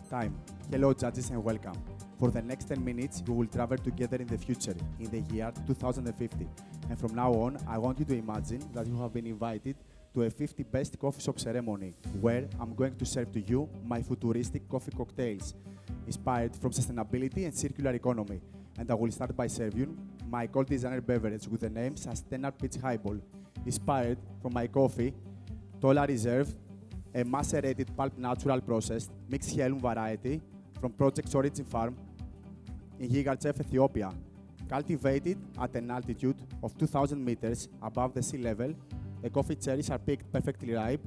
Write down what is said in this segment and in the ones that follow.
Time. Hello, judges, and welcome. For the next 10 minutes, we will travel together in the future, in the year 2050. And from now on, I want you to imagine that you have been invited to a 50 best coffee shop ceremony, where I'm going to serve to you my futuristic coffee cocktails, inspired from sustainability and circular economy. And I will start by serving my cold designer beverage with the name Sustainable Peach Highball, inspired from my coffee, Tola Reserve, a macerated pulp natural processed mixed heirloom variety from Project Origin Farm in Gigarchef, Ethiopia, cultivated at an altitude of 2,000 meters above the sea level. The coffee cherries are picked perfectly ripe,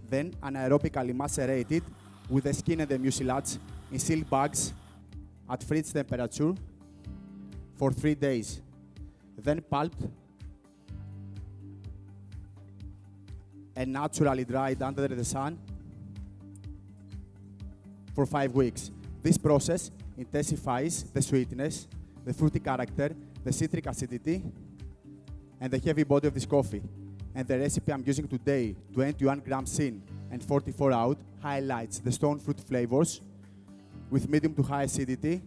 then anaerobically macerated with the skin and the mucilage in sealed bags at fridge temperature for 3 days, then pulped and naturally dried under the sun for 5 weeks. This process intensifies the sweetness, the fruity character, the citric acidity, and the heavy body of this coffee. And the recipe I'm using today, 21 grams in and 44 out, highlights the stone fruit flavors with medium to high acidity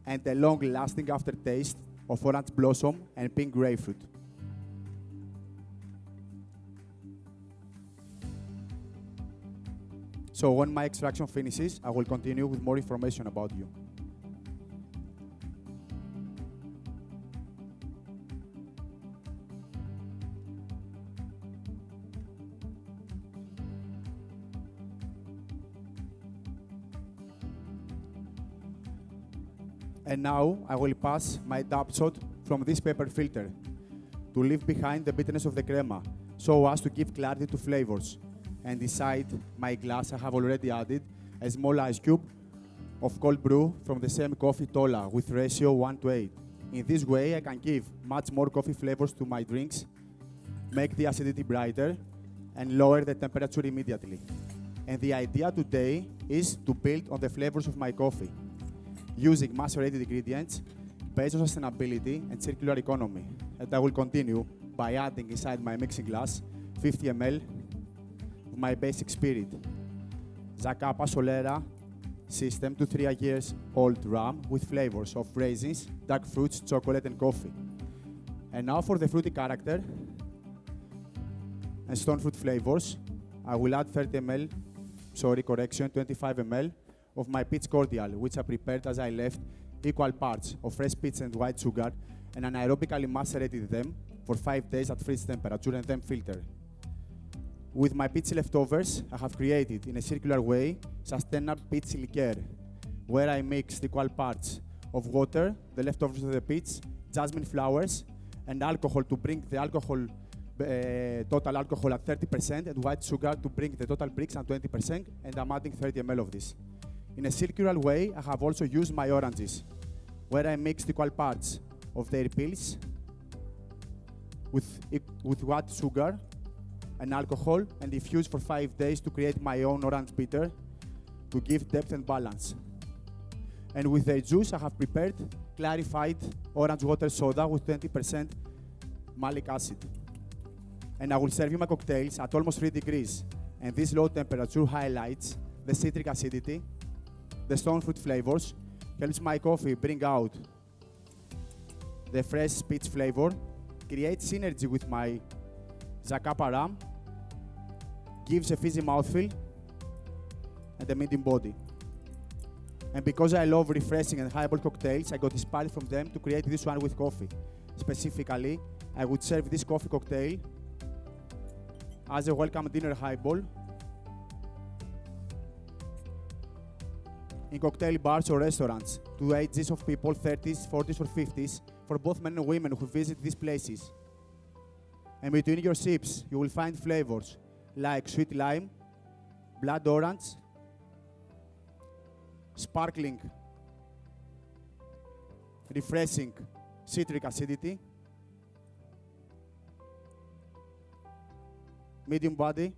and a long-lasting aftertaste of orange blossom and pink grapefruit. So when my extraction finishes, I will continue with more information about you. And now I will pass my tap shot from this paper filter to leave behind the bitterness of the crema, so as to give clarity to flavors. And inside my glass, I have already added a small ice cube of cold brew from the same coffee Tola with ratio 1:8. In this way, I can give much more coffee flavors to my drinks, make the acidity brighter, and lower the temperature immediately. And the idea today is to build on the flavors of my coffee, using macerated ingredients based on sustainability and circular economy. And I will continue by adding inside my mixing glass 50 ml of my basic spirit, Zacapa Solera system to 3 years old rum with flavors of raisins, dark fruits, chocolate, and coffee. And now for the fruity character and stone fruit flavors, I will add 25 ml of my peach cordial, which I prepared as I left equal parts of fresh peach and white sugar and anaerobically macerated them for 5 days at fridge temperature and then filtered. With my peach leftovers, I have created, in a circular way, sustainable peach liqueur, where I mixed equal parts of water, the leftovers of the peach, jasmine flowers, and alcohol to bring the total alcohol at 30%, and white sugar to bring the total bricks at 20%, and I'm adding 30 ml of this. In a circular way, I have also used my oranges, where I mixed equal parts of their peels with white sugar and alcohol and diffused for 5 days to create my own orange bitter to give depth and balance. And with their juice, I have prepared clarified orange water soda with 20% malic acid. And I will serve you my cocktails at almost 3 degrees. And this low temperature highlights the citric acidity, the stone fruit flavors, helps my coffee bring out the fresh peach flavor, creates synergy with my Zacapa rum, gives a fizzy mouthfeel, and a medium body. And because I love refreshing and highball cocktails, I got inspired from them to create this one with coffee. Specifically, I would serve this coffee cocktail as a welcome dinner highball in cocktail bars or restaurants to ages of people 30s, 40s, or 50s, for both men and women who visit these places. And between your sips, you will find flavors like sweet lime, blood orange, sparkling, refreshing citric acidity, medium body,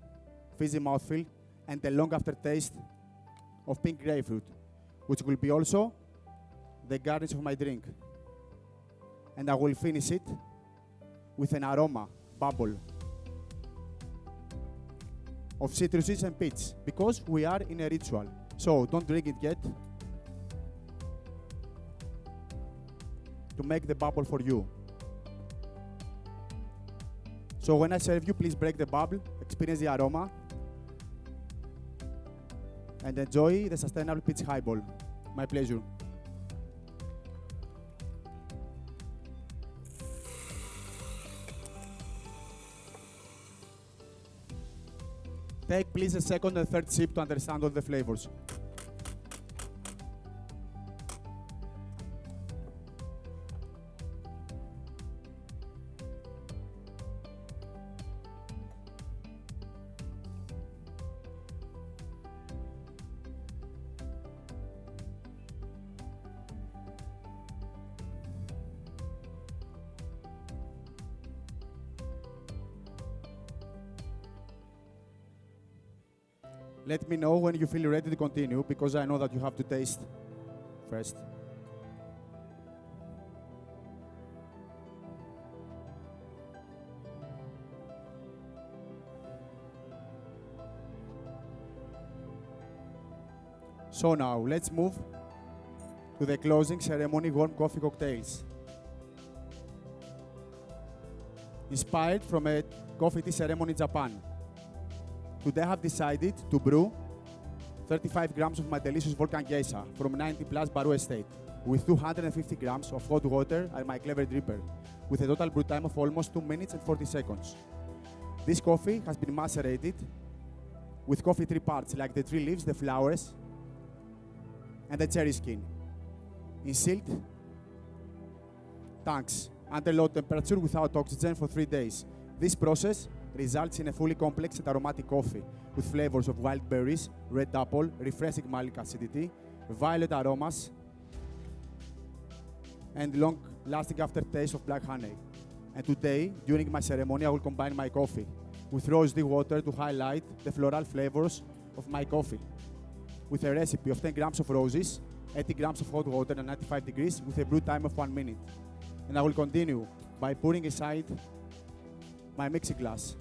fizzy mouthfeel, and a long aftertaste of pink grapefruit, which will be also the garnish of my drink. And I will finish it with an aroma bubble of citruses and peach, because we are in a ritual. So don't drink it yet. To make the bubble for you. So when I serve you, please break the bubble, experience the aroma, and enjoy the sustainable peach highball. My pleasure. Take please a second and third sip to understand all the flavors. Let me know when you feel ready to continue, because I know that you have to taste first. So now, let's move to the closing ceremony warm coffee cocktails. Inspired from a coffee tea ceremony in Japan. Today I have decided to brew 35 grams of my delicious Volcan Geisha from 90 plus Baru Estate with 250 grams of hot water and my clever dripper with a total brew time of almost 2 minutes and 40 seconds. This coffee has been macerated with coffee tree parts like the tree leaves, the flowers, and the cherry skin in sealed tanks under low temperature without oxygen for 3 days. This process results in a fully complex and aromatic coffee with flavors of wild berries, red apple, refreshing malic acidity, violet aromas, and long-lasting aftertaste of black honey. And today, during my ceremony, I will combine my coffee with rose tea water to highlight the floral flavors of my coffee, with a recipe of 10 grams of roses, 80 grams of hot water at 95 degrees with a brew time of 1 minute. And I will continue by pouring aside my mixing glass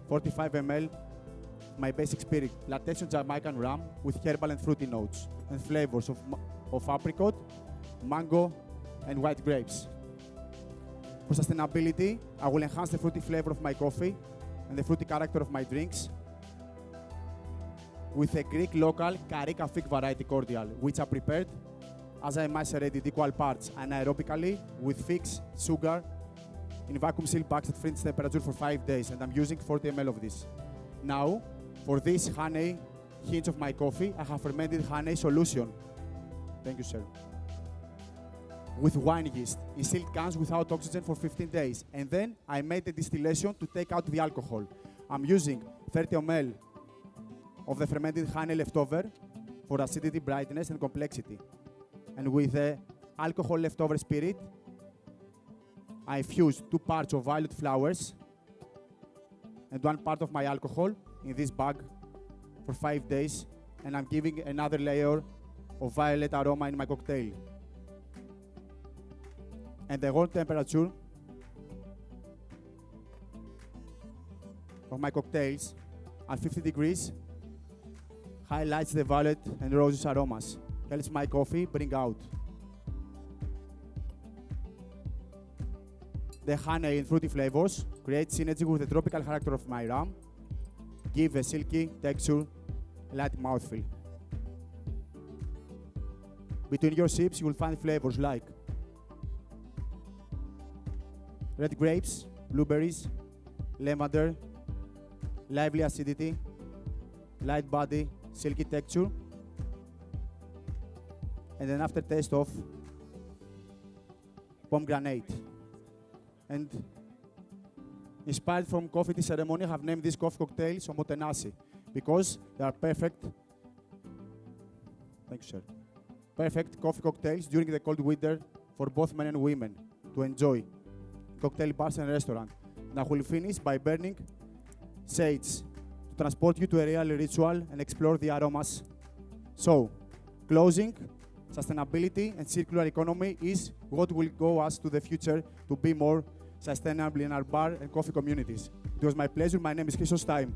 45 ml my basic spirit, plantation Jamaican rum with herbal and fruity notes and flavors of apricot, mango, and white grapes. For sustainability, I will enhance the fruity flavor of my coffee and the fruity character of my drinks with a Greek local Carica fig variety cordial, which I prepared as I macerated equal parts anaerobically with figs, sugar, in vacuum sealed bags at fridge temperature for 5 days, and I'm using 40 ml of this. Now, for this honey hint of my coffee, I have fermented honey solution. Thank you, sir. With wine yeast in sealed cans without oxygen for 15 days. And then I made a distillation to take out the alcohol. I'm using 30 ml of the fermented honey leftover for acidity, brightness, and complexity. And with the alcohol leftover spirit, I infused 2 parts of violet flowers and 1 part of my alcohol in this bag for 5 days, and I'm giving another layer of violet aroma in my cocktail. And the warm temperature of my cocktails at 50 degrees highlights the violet and roses aromas, helps my coffee bring out the honey and fruity flavors, create synergy with the tropical character of my rum, give a silky texture, light mouthfeel. Between your sips, you will find flavors like red grapes, blueberries, lavender, lively acidity, light body, silky texture, and an aftertaste of pomegranate. And inspired from coffee tea ceremony, I have named these coffee cocktails Omotenasi because they are perfect. Thank you, sir. Perfect coffee cocktails during the cold winter for both men and women to enjoy. Cocktail bars and restaurant. And I will finish by burning sage to transport you to a real ritual and explore the aromas. So, closing, sustainability and circular economy is what will go us to the future to be more sustainable in our bar and coffee communities. It was my pleasure. My name is Christos. Time.